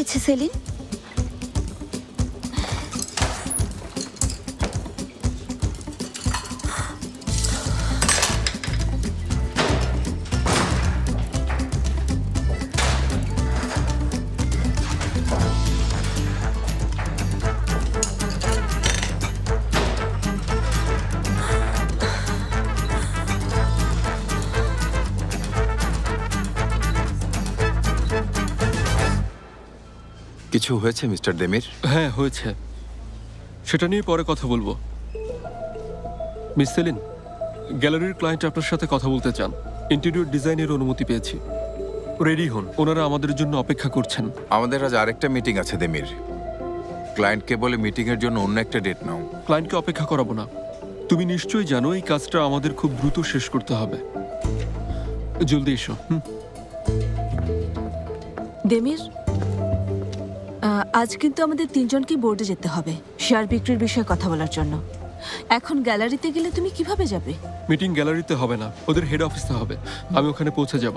হয়েছে সেলিন? কিছু হয়েছে মিস্টার ডেমির? হ্যাঁ হয়েছে, সেটা নিয়ে পরে কথা বলবো। মিস সেলিন, গ্যালারির ক্লায়েন্ট আপনার সাথে কথা বলতে চান। ইন্টেরিয়র ডিজাইনের অনুমতি পেয়েছি। রেডি হন, ওনারা আমাদের জন্য অপেক্ষা করছেন। আমাদের আজ আরেকটা মিটিং আছে ডেমির। ক্লায়েন্টকে বলে মিটিংয়ের জন্য অন্য একটা ডেট নাও। ক্লায়েন্টকে অপেক্ষা করাবো না। তুমি নিশ্চয়ই জানো এই কাজটা আমাদের খুব দ্রুত শেষ করতে হবে। জলদি এসো। ডেমির, আজ কিন্তু আমাদের তিনজনকেই বোর্ডে যেতে হবে শেয়ার বিক্রির বিষয়ে কথা বলার জন্য। এখন গ্যালারিতে গেলে তুমি কিভাবে যাবে? মিটিং গ্যালারিতে হবে না, ওদের হেড অফিসে হবে। আমি ওখানে পৌঁছে যাব।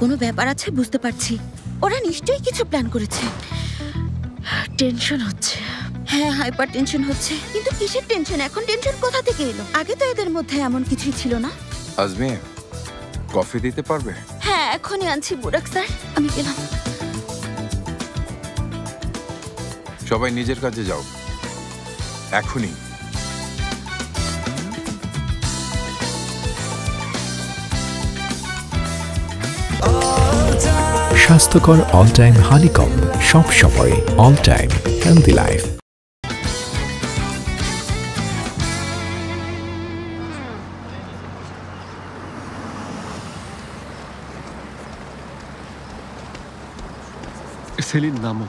কোনো ব্যাপার আছে, বুঝতে পারছি। ওরা নিশ্চয়ই কিছু প্ল্যান করেছে। টেনশন হচ্ছে। হ্যাঁ, হাইপার টেনশন হচ্ছে। কিন্তু কিসের টেনশন? এখন টেনশন কোথা থেকে এলো? আগে তো এদের মধ্যে এমন কিছুই ছিল না। আজমি, কফি দিতে পারবে? হ্যাঁ, এখনই আনছি বুরাক স্যার। আমি গেলাম। সবাই নিজের কাজে যাও এখনই। স্বাস্থ্যকর অল টাইম হানিকম, সব সময় all time healthy life. Saline, নামো।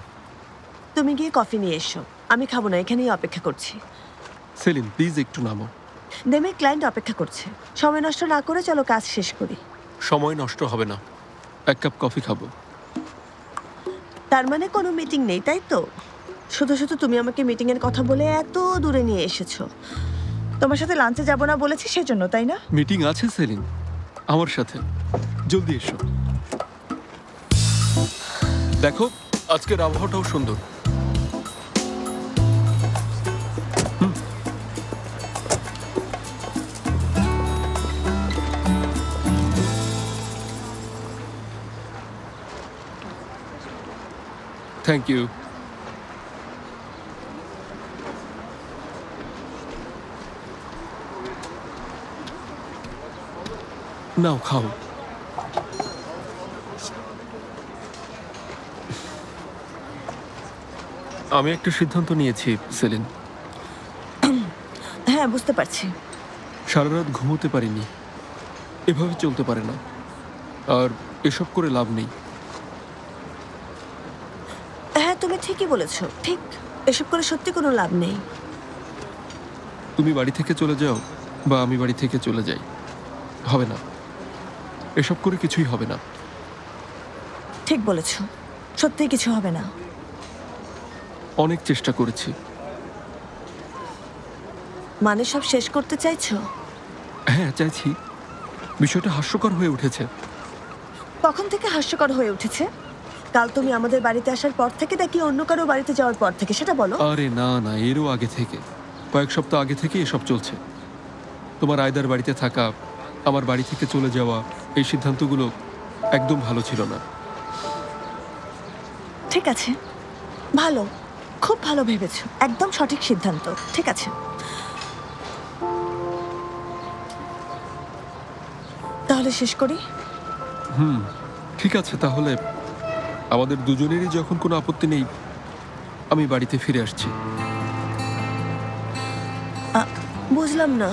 তুমি গিয়ে কফি নিয়ে এসো। আমি খাবো না, এখানেই অপেক্ষা করছি। সেলিন প্লিজ একটু নামো। ডেমির ক্লায়েন্ট অপেক্ষা করছে। সময় নষ্ট না করে চলো কাজ শেষ করি। সময় নষ্ট হবে না, এক কাপ কফি খাবো। তার মানে কোনো মিটিং নেই, তাই তো? শুধু শুধু তুমি আমাকে মিটিং এর কথা বলে এত দূরে নিয়ে এসেছো। তোমার সাথে লাঞ্চে যাব না বলেছি সেজন্য, তাই না? মিটিং আছে সেলিন আমার সাথে, জলদি এসো। দেখো আজকের আবহাওয়াটাও সুন্দর। Thank you. নাও খাও। আমি একটা সিদ্ধান্ত নিয়েছি সেলিন। হ্যাঁ, বুঝতে পারছি। সারা রাত ঘুমোতে পারিনি। এভাবে চলতে পারে না, আর এসব করে লাভ নেই। হ্যাঁ, তুমি ঠিকই বলেছো। ঠিক, এসব করে সত্যি কোনো লাভ নেই। তুমি বাড়ি থেকে চলে যাও বা আমি বাড়ি থেকে চলে যাই, হবে না। এসব করে কিছুই হবে না। ঠিক বলেছো, সত্যিই কিছু হবে না। অনেক চেষ্টা করেছি। মানে সব শেষ করতে চাইছো? হ্যাঁ চাইছি। বিষয়টা হাস্যকর হয়ে উঠেছে। কখন থেকে হাস্যকর হয়ে উঠেছে? কাল তুমি আমাদের বাড়িতে আসার পর থেকে, নাকি অন্য কারো বাড়িতে যাওয়ার পর থেকে, সেটা বলো। আরে না না, এরও আগে থেকে, কয়েক সপ্তাহ আগে থেকে এসব চলছে। তোমার আয়দার বাড়িতে থাকা, আমার বাড়ি থেকে চলে যাওয়া, এই সিদ্ধান্তগুলো একদম ভালো ছিল না। ঠিক আছে, ভালো, খুব ভালো ভেবেছো। একদম সঠিক সিদ্ধান্ত। ঠিক আছে, তাহলে শেষ করি। ঠিক আছে, তাহলে আমাদের দুজনেরই যখন কোনো আপত্তি নেই, আমি বাড়িতে ফিরে আসছি। বুঝলাম না।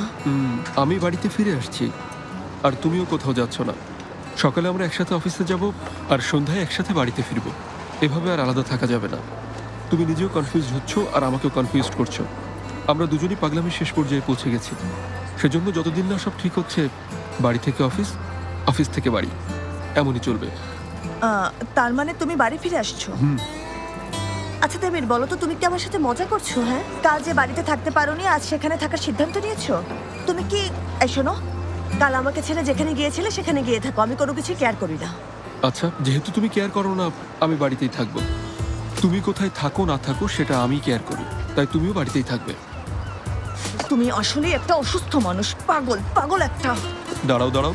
আমি বাড়িতে ফিরে আসছি, আর তুমিও কোথাও যাচ্ছ না। সকালে আমরা একসাথে অফিসে যাব, আর সন্ধ্যায় একসাথে বাড়িতে ফিরব। এভাবে আর আলাদা থাকা যাবে না। তুমি নিজেও কনফিউজ হচ্ছ, আর আমাকেও কনফিউজ করছো। আমরা দুজনই পাগলামি শেষ পর্যায়ে পৌঁছে গেছি। সেজন্য যতদিন না সব ঠিক হচ্ছে, বাড়ি থেকে অফিস, অফিস থেকে বাড়ি, এমনই চলবে। তার মানে তুমি বাড়ি ফিরে আসছো? আচ্ছা দেবীর বলো তো, তুমি কি আমার সাথে মজা করছো? হ্যাঁ, কাল যে বাড়িতে থাকতে পারোনি, আজ সেখানে থাকার সিদ্ধান্ত নিয়েছো। তুমি কি এই শোনো, কাল আমাকে ছেড়ে যেখানে গিয়েছিলে সেখানে গিয়ে থাকো, আমি কোনো কিছু কেয়ার করি না। আচ্ছা, যেহেতু তুমি কেয়ার করো না, আমি বাড়িতেই থাকবো। তুমি কোথায় থাকো না থাকো সেটা আমি কেয়ার করি, তাই তুমিও বাড়িতেই থাকবে। তুমি আসলেই একটা অসুস্থ মানুষ, পাগল পাগল একটা। দাঁড়াও দাঁড়াও,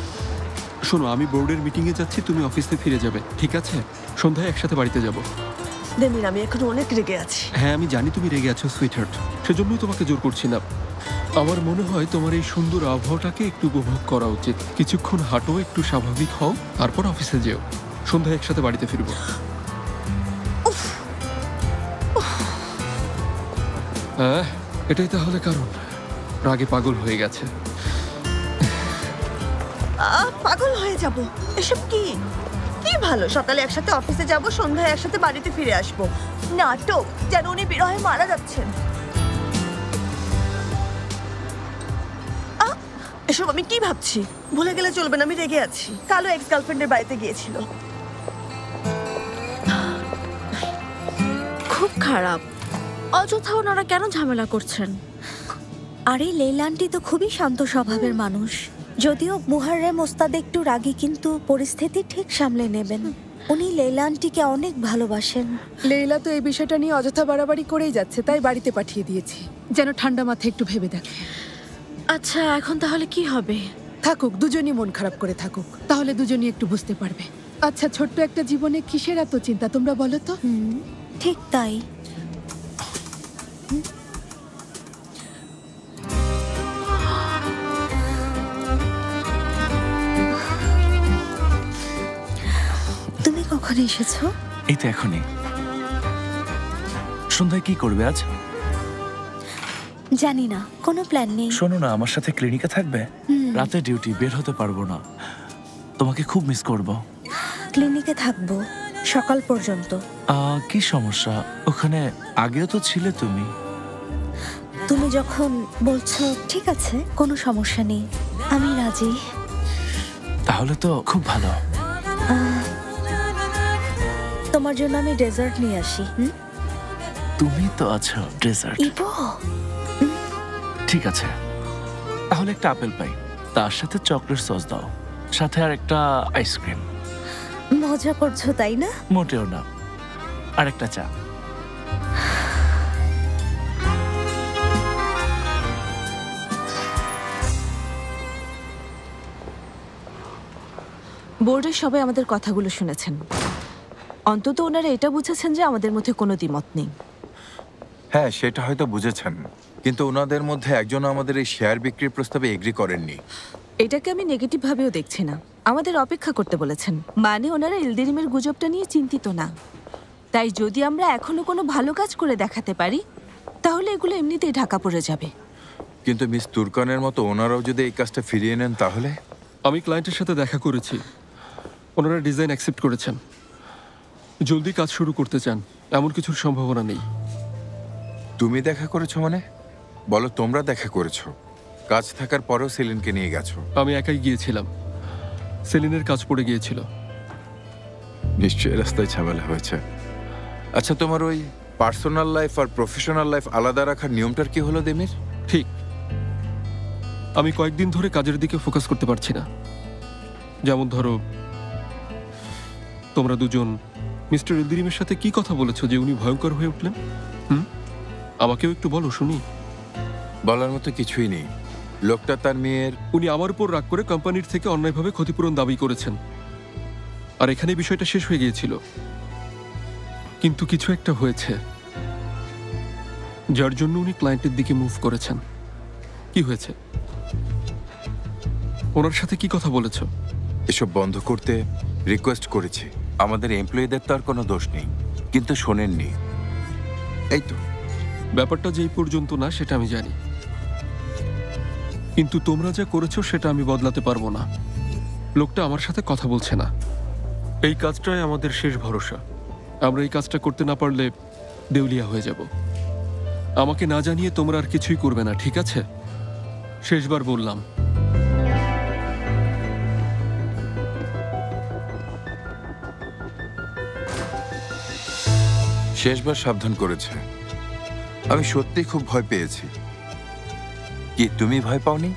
শোনো, আমি বোর্ডের মিটিংয়ে যাচ্ছি, তুমি অফিসে ফিরে যাবে, ঠিক আছে? সন্ধ্যায় একসাথে বাড়িতে যাব। দেবীর আমি এখন অনেক রেগে আছি। হ্যাঁ, আমি জানি তুমি রেগে আছো সুইটহার্ট, সেজন্যই তোমাকে জোর করছি না। আমার মনে হয় তোমার এই সুন্দর আবহাওয়াটাকে একটু উপভোগ করা উচিত। কিছুক্ষণ হাঁটো, একটু স্বাভাবিক হও, তারপর অফিসে যেও। সন্ধ্যায় একসাথে বাড়িতে ফিরবো। হ্যাঁ, এটাই তাহলে কারণ, রাগে পাগল হয়ে গেছে। পাগল হয়ে যাব? এসব কি কি ভালো, সকালে একসাথে অফিসে যাব, সন্ধ্যায় একসাথে বাড়িতে ফিরে আসবো। নাটক, যেন উনি বিরহে মারা যাচ্ছেন। এসব আমি কি ভাবছি? ভুলে গেলে চলবে না, আমি রেগে আছি। কালো এক্স গার্লফ্রেন্ডের বাড়িতে গিয়েছিল। খুব খারাপ। অযথা ওনারা কেন ঝামেলা করছেন? আরে লেইলা আন্টি তো খুবই শান্ত স্বভাবের মানুষ। যদিও মুহাররেম ওস্তাদ একটু রাগী, কিন্তু পরিস্থিতি ঠিক সামলে নেবেন। উনি লেইলা আন্টিকে অনেক ভালোবাসেন। লেইলা তো এই বিষয়টা নিয়ে অযথা বাড়াবাড়ি করেই যাচ্ছে, তাই বাড়িতে পাঠিয়ে দিয়েছি, যেন ঠান্ডা মাথায় একটু ভেবে দেখে। আচ্ছা, এখন তাহলে কি হবে? থাকুক, দুজনই মন খারাপ করে থাকুক, তাহলে দুজনই একটু বুঝতে পারবে। আচ্ছা, ছোট্ট একটা জীবনে কিসের এত চিন্তা তোমরা বলো তো? ঠিক তাই। তুমি কখন এসেছো? এই তো এখনই। সন্ধ্যায় কি করবে আজ? জানি না, কোনো প্ল্যান নেই। শোনো না, আমার সাথে ক্লিনিকে থাকবে? রাতে ডিউটি, বের হতে পারবো না, তোমাকে খুব মিস করব। ক্লিনিকে থাকবো সকাল পর্যন্ত। কি সমস্যা? ওখানে আগেও তো ছিলে তুমি। তুমি যখন বলছো ঠিক আছে, কোনো সমস্যা নেই, আমি রাজি। তাহলে তো খুব ভালো। তোমার জন্য আমি ডেজার্ট নিয়ে আসি। তুমি তো আছো ডেজার্ট। ইবো, ঠিক আছে, তাহলে একটা আপেল পাই, তার সাথে চকলেট সস দাও, সাথে আর একটা আইসক্রিম। মজা করছো তাই না? মোটেও না, আর একটা চা। বোর্ডের সবাই আমাদের কথাগুলো শুনেছেন। অন্তত ওনারা এটা বুঝেছেন যে আমাদের মধ্যে কোনো দ্বিমত নেই। হ্যাঁ, সেটা হয়তো বুঝেছেন, কিন্তু ওনাদের মধ্যে একজন আমাদের এই শেয়ার বিক্রির প্রস্তাবে এগ্রি করেননি। এটাকে আমি নেগেটিভ ভাবেও দেখছি না। আমাদের অপেক্ষা করতে বলেছেন, মানে ওনারা ইলদিরিমের গুজবটা নিয়ে চিন্তিত না। তাই যদি আমরা এখনো কোনো ভালো কাজ করে দেখাতে পারি, তাহলে এগুলো এমনিতেই ঢাকা পড়ে যাবে। কিন্তু মিস তুর্কানের মতো ওনারাও যদি এই কাজটা ফিরিয়ে নেন তাহলে? আমি ক্লায়েন্টের সাথে দেখা করেছি, ওনারা ডিজাইন অ্যাকসেপ্ট করেছেন, জলদি কাজ শুরু করতে চান, এমন কিছুর সম্ভাবনা নেই। তুমি দেখা করেছো মানে? বলো তোমরা দেখা করেছো। কাজ থাকার পরেও সেলিনকে নিয়ে গেছো। আমি একাই গিয়েছিলাম, সেলিনের কাজ পড়ে গিয়েছিল। নিশ্চয়ই রাস্তায় ঝামেলা হয়েছে। আচ্ছা, তোমার ওই পার্সোনাল লাইফ আর প্রফেশনাল লাইফ আলাদা রাখার নিয়মটার কি হলো দেমির? ঠিক, আমি কয়েকদিন ধরে কাজের দিকে ফোকাস করতে পারছি না। যেমন ধরো, তোমরা দুজন মিস্টার ইলদিরিমের সাথে কি কথা বলেছো যে উনি ভয়ঙ্কর হয়ে উঠলেন? আমাকেও একটু বলো শুনি। বলার মতো কিছুই নেই। লোকটা তার মেয়ের... উনি আমার উপর রাগ করে কোম্পানির থেকে অন্যায়ভাবে ক্ষতিপূরণ দাবি করেছেন, আর এখানে বিষয়টা শেষ হয়ে গিয়েছিল। কিন্তু কিছু একটা হয়েছে, যার জন্য উনি ক্লায়েন্টের দিকে মুভ করেছেন। কি হয়েছে? ওনার সাথে কি কথা বলেছো? এসব বন্ধ করতে রিকোয়েস্ট করেছি। আমাদের এমপ্লয়ীদের তো আর কোনো দোষ নেই, কিন্তু শোনেননি। এই তো ব্যাপারটা যে এই পর্যন্ত না সেটা আমি জানি, কিন্তু তোমরা যা করেছো সেটা আমি বদলাতে পারবো না। লোকটা আমার সাথে কথা বলছে না। এই কাজটাই আমাদের শেষ ভরসা। আমরা এই কাজটা করতে না পারলে দেউলিয়া হয়ে যাব। আমাকে না জানিয়ে তোমরা আর কিছুই করবে না, ঠিক আছে? শেষবার বললাম। শেষবার সাবধান করেছে। আমি সত্যি খুব ভয় পেয়েছি। কি তুমি ভয় পাওনি?